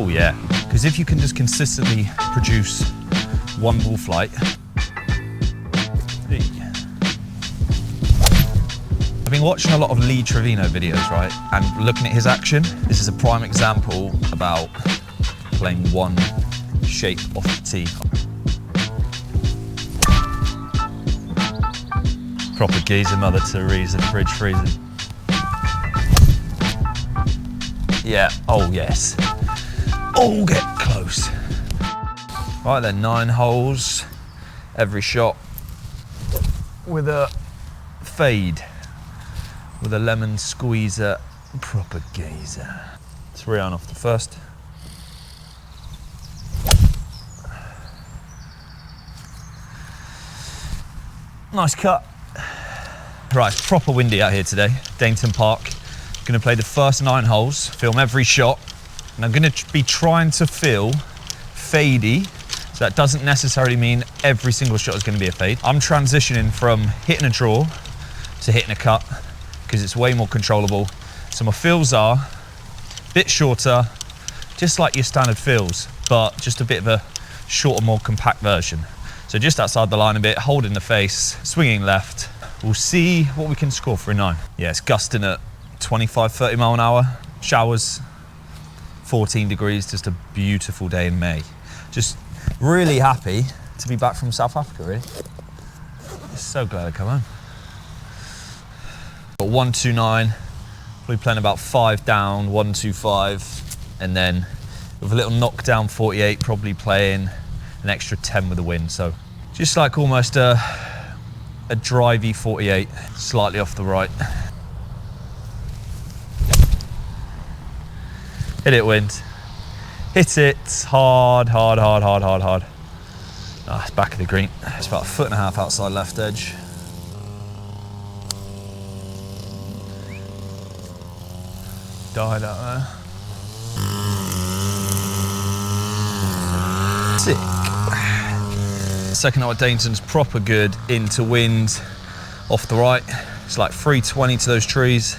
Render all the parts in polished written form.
Oh yeah, because if you can just consistently produce one ball flight. I've been watching a lot of Trevino videos, right? And looking at his action, this is a prime example about playing one shape off the tee. Proper geezer, Mother Teresa, fridge freezing. Yeah, oh yes. Oh, get close. Right then, 9 holes, every shot with a fade, with a lemon squeezer, proper gazer. 3 iron off the first. Nice cut. Right, it's proper windy out here today, Dainton Park. Gonna play the first 9 holes, film every shot, and I'm gonna be trying to feel fadey. So that doesn't necessarily mean every single shot is gonna be a fade. I'm transitioning from hitting a draw to hitting a cut because it's way more controllable. So my feels are a bit shorter, just like your standard feels, but just a bit of a shorter, more compact version. So just outside the line a bit, holding the face, swinging left. We'll see what we can score for a 9. Yeah, it's gusting at 25, 30 mile an hour. Showers, 14 degrees, just a beautiful day in May. Just really happy to be back from South Africa, really. Just so glad I come home. Got 129, probably playing about 5 down, 125, and then with a little knockdown 48, probably playing an extra 10 with the wind. So just like almost a drivey 48, slightly off the right. Hit it, wind. Hit it hard, hard, hard, hard, hard, hard. Ah, it's back of the green. It's about 1.5 foot outside left edge. Died out there. Sick. Second hole at Dainton's proper good, into wind, off the right. It's like 320 to those trees,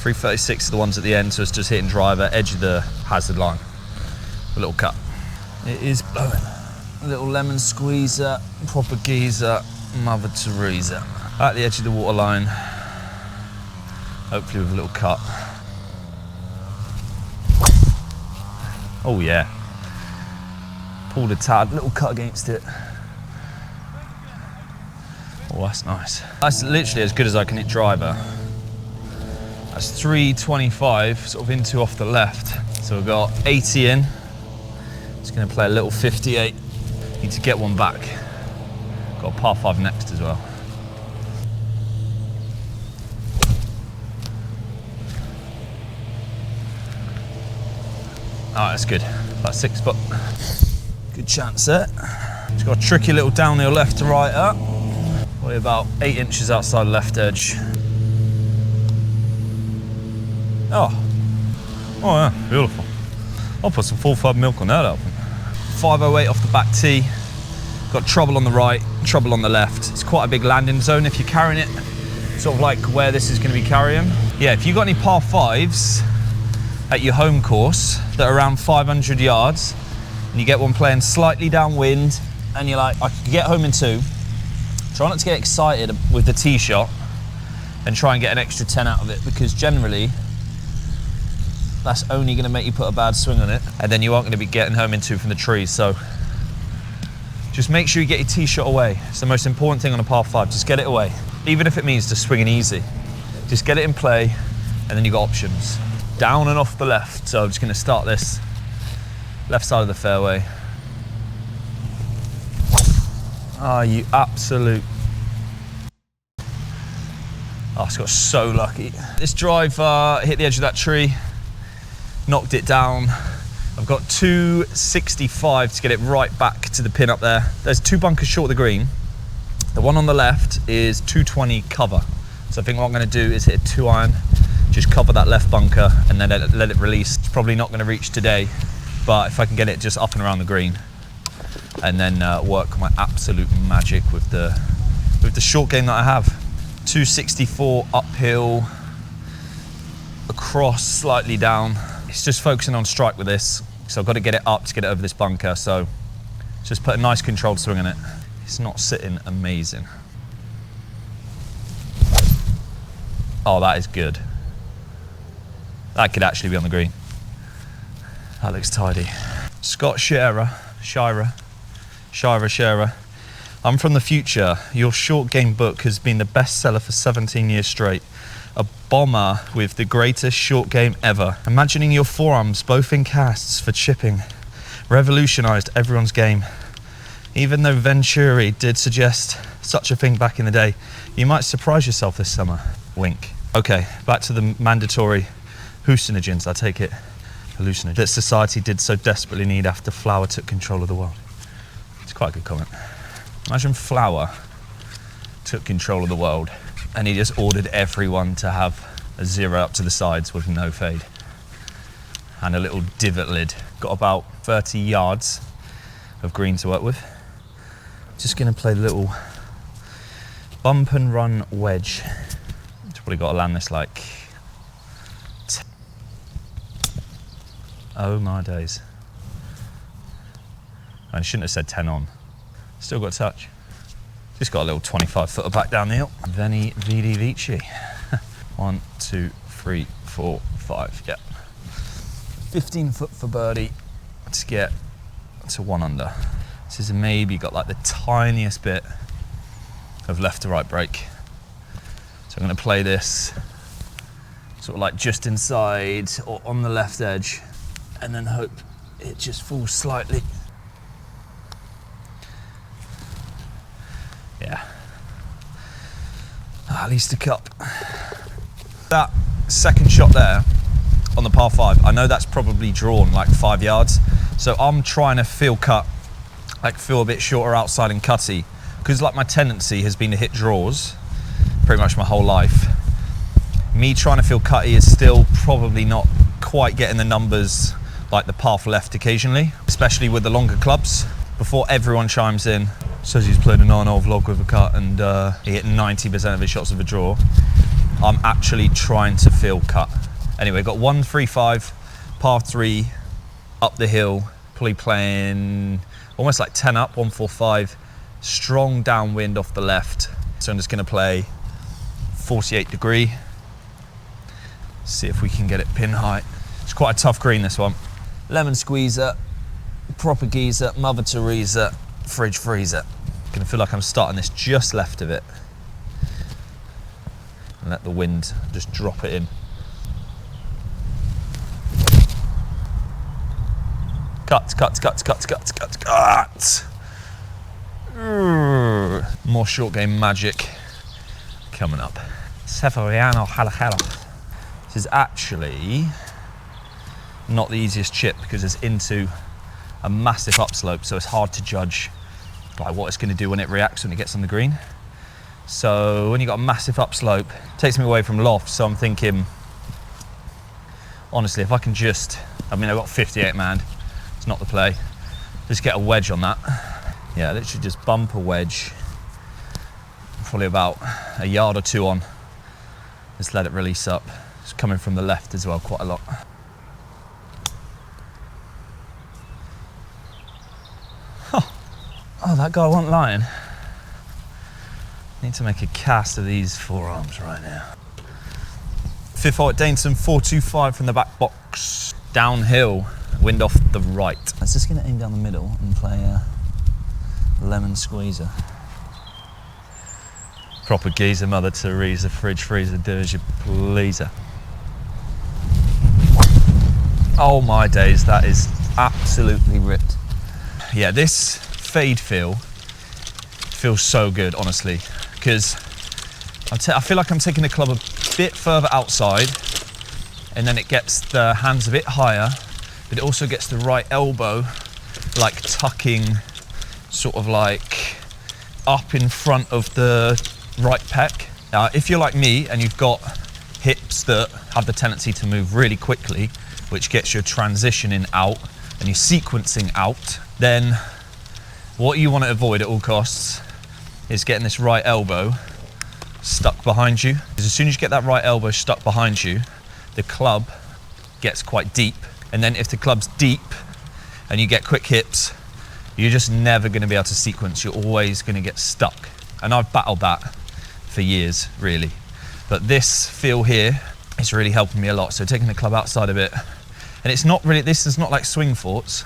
336 to the ones at the end, so it's just hitting driver, edge of the hazard line. A little cut. It is blowing. A little lemon squeezer, proper geezer, Mother Teresa. At the edge of the water line, hopefully with a little cut. Oh yeah. Pulled a tad, little cut against it. Oh, that's nice. That's literally as good as I can hit driver. That's 325, sort of into off the left. So we've got 80 in. Just gonna play a little 58. Need to get one back. Got a par 5 next as well. Oh, that's good. About 6 foot. Good chance there. Just got a tricky little downhill left to right up. Probably about 8 inches outside left edge. Oh. Oh yeah, beautiful. I'll put some 4-5 milk on that album. 508 off the back tee. Got trouble on the right, trouble on the left. It's quite a big landing zone if you're carrying it, sort of like where this is going to be carrying. Yeah, if you've got any par 5s at your home course that are around 500 yards, and you get one playing slightly downwind, and you're like, I could get home in 2, try not to get excited with the tee shot, and try and get an extra 10 out of it, because generally, that's only going to make you put a bad swing on it, and then you aren't going to be getting home in 2 from the trees. So just make sure you get your tee shot away. It's the most important thing on a par 5. Just get it away, even if it means just swinging easy. Just get it in play, and then you got options. Down and off the left. So I'm just going to start this left side of the fairway. Ah, you absolute. Oh, it's got so lucky. This drive hit the edge of that tree. Knocked it down. I've got 265 to get it right back to the pin up there. There's 2 bunkers short of the green. The one on the left is 220 cover. So I think what I'm going to do is hit a 2 iron, just cover that left bunker and then let it release. It's probably not going to reach today, but if I can get it just up and around the green and then work my absolute magic with the short game that I have. 264 uphill, across, slightly down. It's just focusing on strike with this. So I've got to get it up to get it over this bunker. So just put a nice controlled swing on it. It's not sitting amazing. Oh, that is good. That could actually be on the green. That looks tidy. Scott Shearer. I'm from the future. Your short game book has been the bestseller for 17 years straight. A bomber with the greatest short game ever. Imagining your forearms both in casts for chipping revolutionized everyone's game. Even though Venturi did suggest such a thing back in the day, you might surprise yourself this summer. Wink. Okay, back to the mandatory hallucinogens, I take it. Hallucinogens that society did so desperately need after flour took control of the world. It's quite a good comment. Imagine flour took control of the world and he just ordered everyone to have a 0 up to the sides with no fade and a little divot lid. Got about 30 yards of green to work with. Just gonna play the little bump and run wedge. It's probably got to land this like, oh my days. I shouldn't have said 10 on. Still got touch. Just got a little 25 footer back down the hill. Veni Vidi Vici. 1, 2, 3, 4, 5, yeah. 15 foot for birdie to get to 1 under. This has maybe got like the tiniest bit of left to right break. So I'm gonna play this sort of like just inside or on the left edge and then hope it just falls slightly. Yeah. At least a cup. That second shot there on the par 5, I know that's probably drawn like 5 yards. So I'm trying to feel cut, like feel a bit shorter outside and cutty. Because like my tendency has been to hit draws pretty much my whole life. Me trying to feel cutty is still probably not quite getting the numbers like the path left occasionally, especially with the longer clubs. Before everyone chimes in, says he's played a 9-hole vlog with a cut and he hit 90% of his shots with a draw, I'm actually trying to feel cut. Anyway, got 1-3-5, par 3, up the hill, probably playing almost like 10 up, 1-4-5, strong downwind off the left. So I'm just gonna play 48 degree, see if we can get it pin height. It's quite a tough green, this one. Lemon squeezer, proper geezer, Mother Teresa, fridge freezer. Gonna feel like I'm starting this just left of it. And let the wind just drop it in. Cut. More short game magic coming up. Severiano Halajala. This is actually not the easiest chip because it's into a massive upslope, so it's hard to judge like what it's going to do when it reacts when it gets on the green. So when you got a massive upslope, it takes me away from loft. So I'm thinking, honestly, if I can just, I mean, I've got 58 man, it's not the play. Just get a wedge on that. Yeah, literally just bump a wedge, probably about a yard or 2 on. Just let it release up. It's coming from the left as well, quite a lot. Oh, that guy wasn't lying. Need to make a cast of these forearms right now. 5th hole at Dainton, 425 from the back box. Downhill, wind off the right. I was just going to aim down the middle and play a lemon squeezer. Proper geezer, Mother Teresa, fridge freezer, do as you pleaser. Oh my days, that is absolutely ripped. Yeah, this fade feels so good, honestly, because I feel like I'm taking the club a bit further outside and then it gets the hands a bit higher, but it also gets the right elbow like tucking sort of like up in front of the right pec. If you're like me and you've got hips that have the tendency to move really quickly, which gets your transitioning out and your sequencing out, then what you want to avoid at all costs is getting this right elbow stuck behind you. Because as soon as you get that right elbow stuck behind you, the club gets quite deep. And then if the club's deep, and you get quick hips, you're just never going to be able to sequence. You're always going to get stuck. And I've battled that for years, really. But this feel here is really helping me a lot. So taking the club outside a bit. And it's not really, this is not like swing thoughts.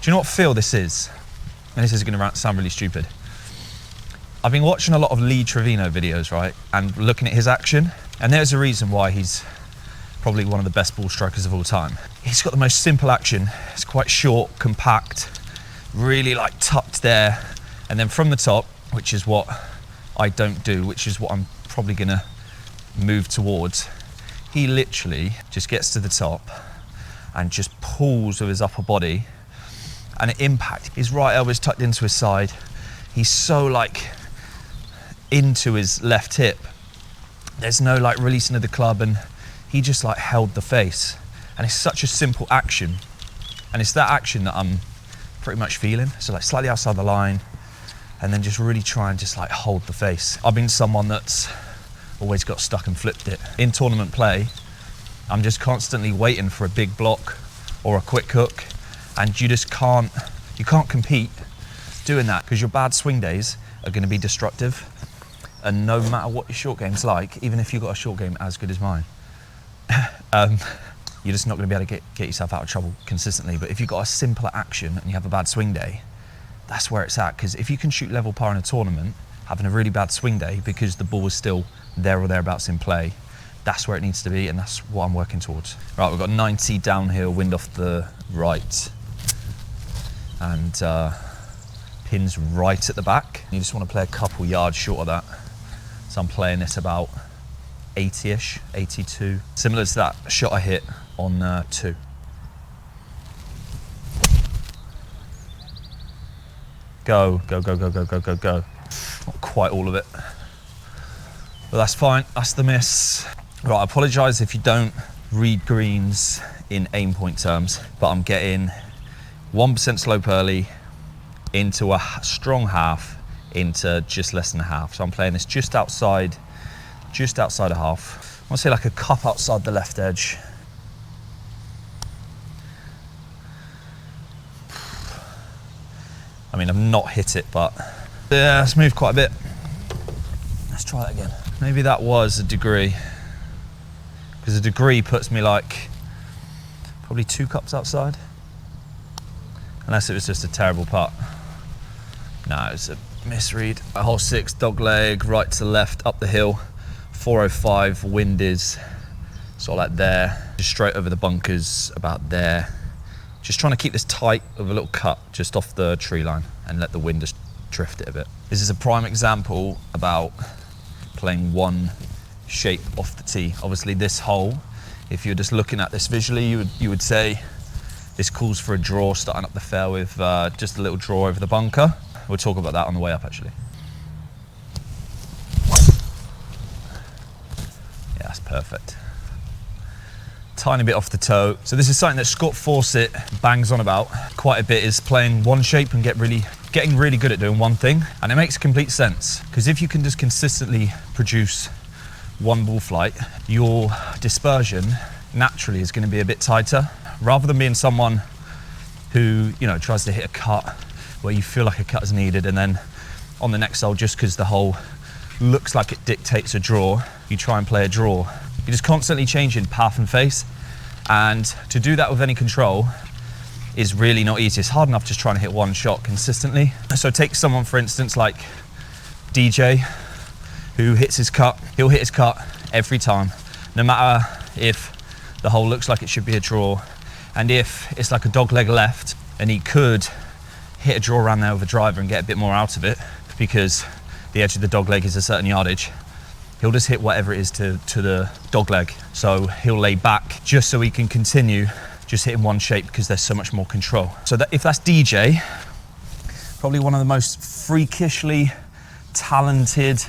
Do you know what feel this is? And this is going to sound really stupid. I've been watching a lot of Lee Trevino videos, right? And looking at his action. And there's a reason why he's probably one of the best ball strikers of all time. He's got the most simple action. It's quite short, compact, really like tucked there. And then from the top, which is what I don't do, which is what I'm probably gonna move towards, he literally just gets to the top and just pulls with his upper body, and an impact. His right elbow is tucked into his side. He's so like into his left hip. There's no like releasing of the club, and he just like held the face. And it's such a simple action. And it's that action that I'm pretty much feeling. So like slightly outside the line, and then just really try and just like hold the face. I've been someone that's always got stuck and flipped it. In tournament play, I'm just constantly waiting for a big block or a quick hook, and you just can't compete doing that, because your bad swing days are going to be destructive. And no matter what your short game's like, even if you've got a short game as good as mine, you're just not going to be able to get yourself out of trouble consistently. But if you've got a simpler action and you have a bad swing day, that's where it's at. Because if you can shoot level par in a tournament, having a really bad swing day because the ball is still there or thereabouts in play, that's where it needs to be, and that's what I'm working towards. Right, we've got 90 downhill, wind off the right, and pins right at the back. You just want to play a couple yards short of that. So I'm playing this about 80-ish, 82. Similar to that shot I hit on 2. Go, go, go, go, go, go, go, go. Not quite all of it, but that's fine, that's the miss. Right, I apologise if you don't read greens in aim point terms, but I'm getting 1% slope early into a strong half, into just less than a half. So I'm playing this just outside a half. I want to say like a cup outside the left edge. I mean, I've not hit it, but yeah, it's moved quite a bit. Let's try that again. Maybe that was a degree, because a degree puts me like probably 2 cups outside, unless it was just a terrible putt. No, it's a misread. Hole 6, dog leg, right to left, up the hill, 405, wind is sort of like there, just straight over the bunkers, about there. Just trying to keep this tight with a little cut just off the tree line and let the wind just drift it a bit. This is a prime example about playing one shape off the tee. Obviously this hole, if you're just looking at this visually, you would say this calls for a draw starting up the fair with just a little draw over the bunker. We'll talk about that on the way up, actually. Yeah, that's perfect. Tiny bit off the toe. So this is something that Scott Fawcett bangs on about quite a bit, is playing one shape and getting really good at doing one thing. And it makes complete sense, because if you can just consistently produce one ball flight, your dispersion naturally is going to be a bit tighter, rather than being someone who, you know, tries to hit a cut where you feel like a cut is needed, and then on the next hole, just because the hole looks like it dictates a draw, you try and play a draw. You're just constantly changing path and face, and to do that with any control is really not easy. It's hard enough just trying to hit one shot consistently. So take someone, for instance, like DJ, who hits his cut. He'll hit his cut every time, no matter if the hole looks like it should be a draw, and if it's like a dog leg left, and he could hit a draw around there with a driver and get a bit more out of it because the edge of the dog leg is a certain yardage, he'll just hit whatever it is to the dog leg. So he'll lay back just so he can continue just hitting one shape, because there's so much more control. So that if that's DJ, probably one of the most freakishly talented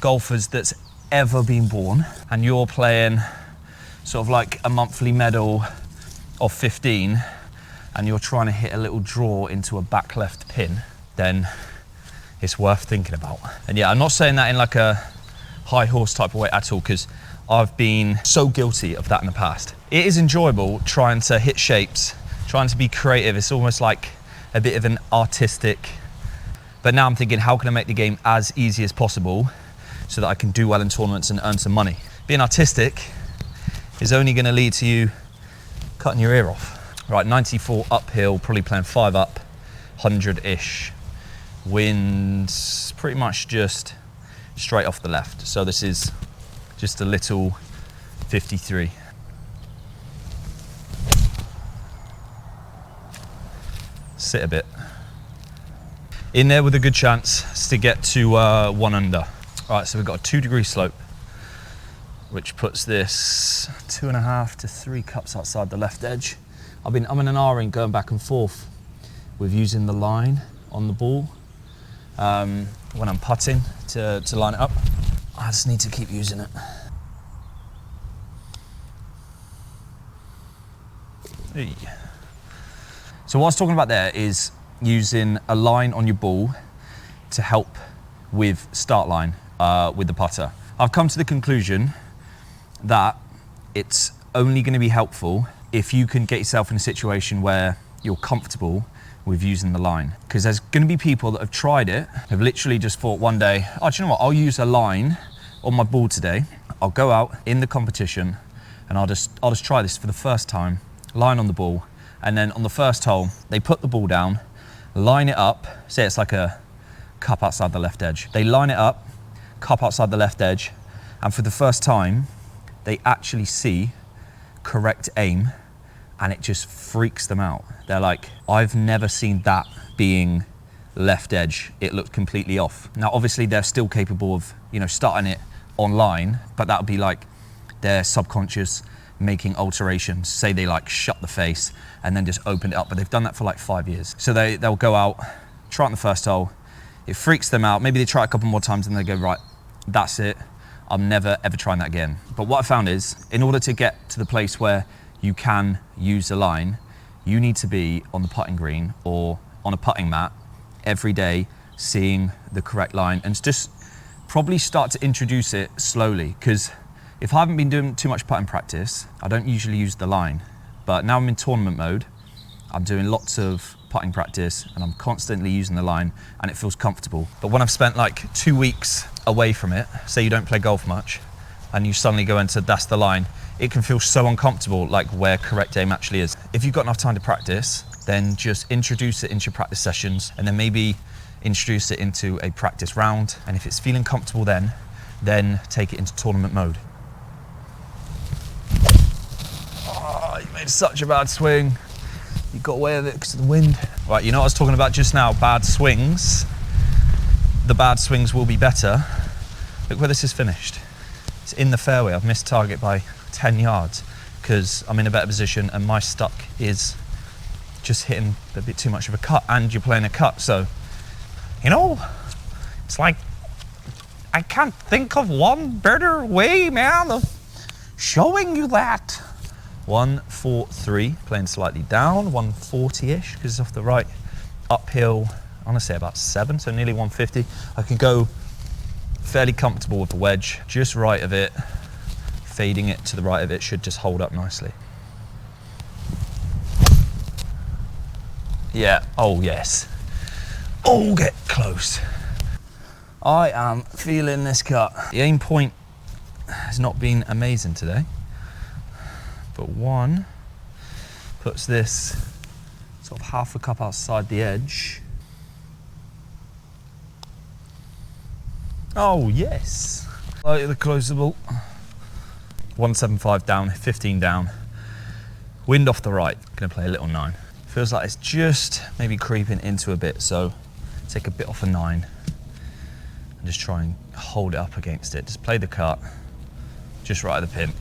golfers that's ever been born, and you're playing sort of like a monthly medal of 15, and you're trying to hit a little draw into a back left pin, then it's worth thinking about. And yeah, I'm not saying that in like a high horse type of way at all, because I've been so guilty of that in the past. It is enjoyable trying to hit shapes, trying trying to be creative. It's almost like a bit of an artistic, but now I'm thinking, how can I make the game as easy as possible so that I can do well in tournaments and earn some money? Being artistic is only going to lead to you cutting your ear off. Right, 94 uphill, probably playing 5 up, 100-ish. Winds pretty much just straight off the left. So this is just a little 53. Sit a bit. In there with a good chance to get to 1 under. Right, so we've got a 2-degree slope, which puts this 2.5 to 3 cups outside the left edge. I've been umming and ahhing going back and forth with using the line on the ball when I'm putting to line it up. I just need to keep using it. Hey. So what I was talking about there is using a line on your ball to help with start line with the putter. I've come to the conclusion that it's only going to be helpful if you can get yourself in a situation where you're comfortable with using the line. Because there's going to be people that have tried it, have literally just thought one day, oh, do you know what, I'll use a line on my ball today. I'll go out in the competition and I'll just try this for the first time, line on the ball. And then on the first hole, they put the ball down, line it up, say it's like a cup outside the left edge. They line it up, cup outside the left edge, and for the first time, they actually see correct aim, and it just freaks them out. They're like, I've never seen that being left edge. It looked completely off. Now, obviously, they're still capable of, starting it online, but that would be like their subconscious making alterations. Say they like shut the face and then just opened it up, but they've done that for like 5 years. So they'll go out, try it on the first hole, it freaks them out. Maybe they try it a couple more times and they go, right, that's it. I'm never ever trying that again. But what I found is, in order to get to the place where you can use a line, you need to be on the putting green or on a putting mat every day, seeing the correct line, and just probably start to introduce it slowly. Because if I haven't been doing too much putting practice, I don't usually use the line. But now I'm in tournament mode, I'm doing lots of putting practice and I'm constantly using the line and it feels comfortable. But when I've spent like 2 weeks away from it, say you don't play golf much, and you suddenly go into that's the line, it can feel so uncomfortable, like where correct aim actually is. If you've got enough time to practice, then just introduce it into your practice sessions and then maybe introduce it into a practice round. And if it's feeling comfortable then take it into tournament mode. Oh, you made such a bad swing. You got away with it because of the wind. Right, you know what I was talking about just now, bad swings. The bad swings will be better. Look where this is finished. It's in the fairway. I've missed target by 10 yards because I'm in a better position and my stuck is just hitting a bit too much of a cut, and you're playing a cut. So, it's like, I can't think of one better way, man, of showing you that. 143, playing slightly down, 140-ish, because it's off the right, uphill, I want to say about 7, so nearly 150. I can go fairly comfortable with the wedge, just right of it, fading it to the right of it should just hold up nicely. Yeah, oh yes. Oh, get close. I am feeling this cut. The aim point has not been amazing today, but one puts this sort of half a cup outside the edge. Oh yes, slightly the closeable. 175 down, 15 down. Wind off the right, gonna play a little 9. Feels like it's just maybe creeping into a bit, so take a bit off a 9 and just try and hold it up against it. Just play the cut, just right at the pin.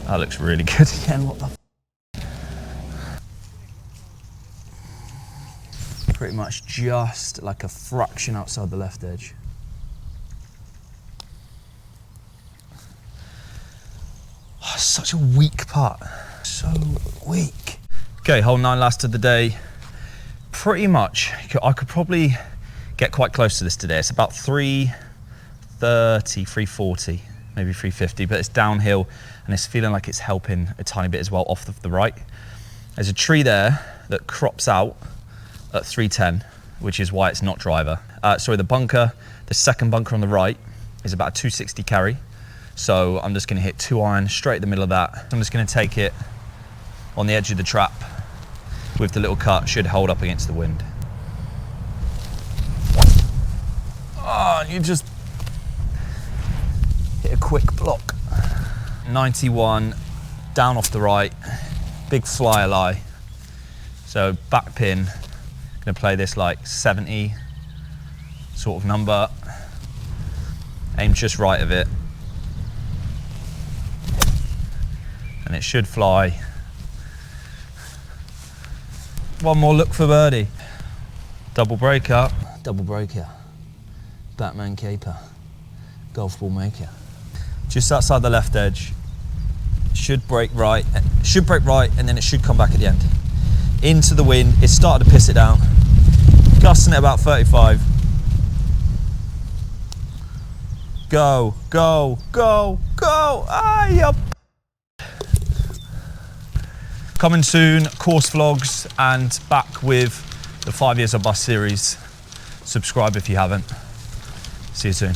That looks really good again, what the pretty much just like a fraction outside the left edge. Oh, such a weak putt, so weak. Okay, hole 9 last of the day. Pretty much, I could probably get quite close to this today. It's about 330, 340, maybe 350, but it's downhill and it's feeling like it's helping a tiny bit as well off the right. There's a tree there that crops out at 310, which is why it's not driver. Sorry, the bunker, the second bunker on the right is about a 260 carry. So I'm just gonna hit 2 iron straight in the middle of that. I'm just gonna take it on the edge of the trap with the little cut, should hold up against the wind. Oh, you just hit a quick block. 91, down off the right, big flyer lie. So back pin, gonna play this like 70 sort of number. Aim just right of it. And it should fly. One more look for birdie. Double breaker. Double breaker. Batman caper. Golf ball maker. Just outside the left edge. Should break right. Should break right, and then it should come back at the end. Into the wind. It started to piss it down. Gusting at about 35. Go, go, go, go. Ah, yep. Coming soon, course vlogs, and back with the 5 years of bus series. Subscribe if you haven't. See you soon.